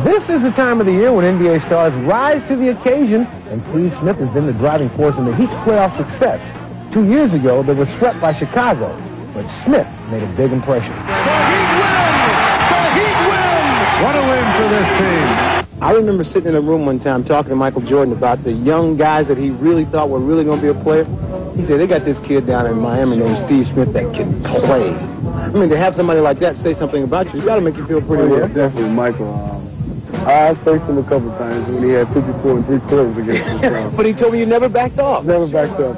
This is the time of the year when NBA stars rise to the occasion, and Steve Smith has been the driving force in the Heat's playoff success. 2 years ago, they were swept by Chicago, but Smith made a big impression. The Heat win! The Heat win! What a win for this team! I remember sitting in a room one time talking to Michael Jordan about the young guys that he really thought were really going to be a player. He said, they got this kid down in Miami named Steve Smith that can play. I mean, to have somebody like that say something about you, got to make you feel pretty well. Definitely, Michael. I faced him a couple of times when he had 54 3/4 against us. But he told me you never backed off. Never backed up.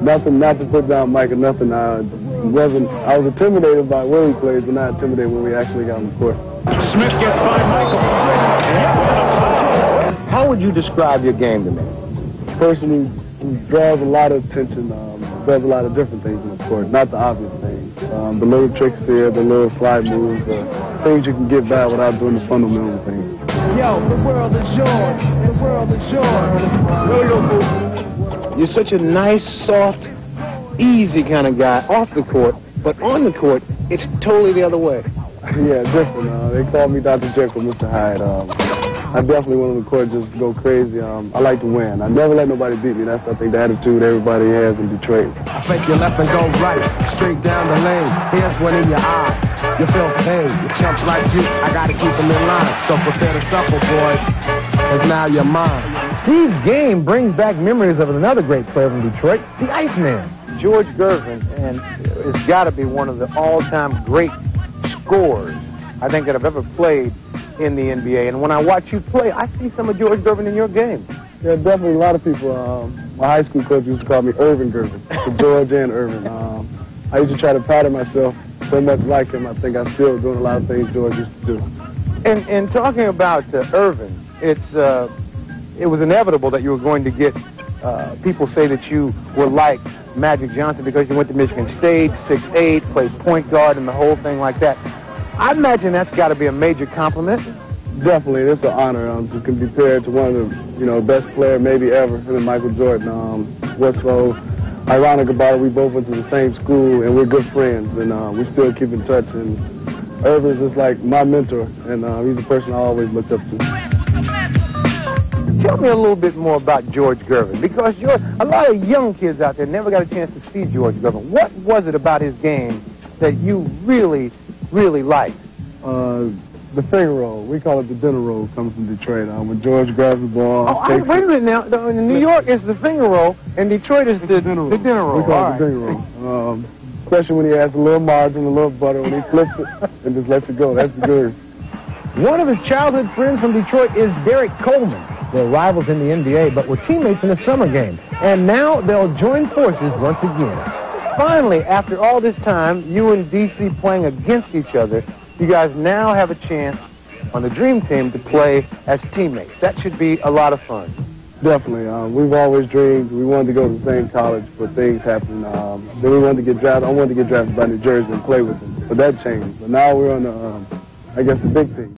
Nothing, not to put down Michael, nothing. I was intimidated by where he played, but not intimidated when we actually got on the court. Smith gets by Michael. How would you describe your game to me? A person who draws a lot of attention, does a lot of different things in the court, not the obvious things. The little tricks here, the little slide moves, things you can get by without doing the fundamental things. Yo, the world is yours. The world is yours. You're such a nice, soft, easy kind of guy off the court, but on the court, it's totally the other way. Yeah, different. They call me Dr. Jekyll, Mr. Hyde. I definitely went on the court just to go crazy. I like to win. I never let nobody beat me. That's, I think, the attitude everybody has in Detroit. I fake your left and go right, straight down the lane. Here's one in your eye. You feel pain. You chumps like you, I gotta keep them in line. So prepare to suffer, boys, cause now you're mine. Steve's game brings back memories of another great player from Detroit, the Iceman. George Gervin, and it's got to be one of the all-time great scorers I think that I've ever played in the NBA. And when I watch you play, I see some of George Gervin in your game. Yeah, definitely a lot of people. My high school coach used to call me Irvin Gervin, for George and Irvin. I used to try to pattern myself so much like him. I think I'm still doing a lot of things George used to do. And talking about Irvin, it was inevitable that you were going to get people say that you were like Magic Johnson because you went to Michigan State, 6'8", played point guard and the whole thing like that. I imagine that's got to be a major compliment. Definitely, it's an honor to be compared to one of the best player maybe ever, him and Michael Jordan. What's so ironic about it, we both went to the same school and we're good friends, and we still keep in touch. And Irvin's just like my mentor, and he's the person I always looked up to. Tell me a little bit more about George Gervin, because a lot of young kids out there never got a chance to see George Gervin. What was it about his game that you really, really liked? The finger roll. We call it the dinner roll. Comes from Detroit. When George grabs the ball. Wait a minute now. In New York, it's the finger roll, and Detroit is the dinner roll. We call it the dinner roll. Especially when he adds a little margarine, a little butter, when he flips it and just lets it go. That's the good. One of his childhood friends from Detroit is Derek Coleman. They're rivals in the NBA, but were teammates in a summer game. And now they'll join forces once again. Finally, after all this time, you and D.C. playing against each other, you guys now have a chance on the Dream Team to play as teammates. That should be a lot of fun. Definitely. We've always dreamed. We wanted to go to the same college, but things happened. Then we wanted to get drafted. I wanted to get drafted by New Jersey and play with them, but that changed. But now we're on the, I guess, the big team.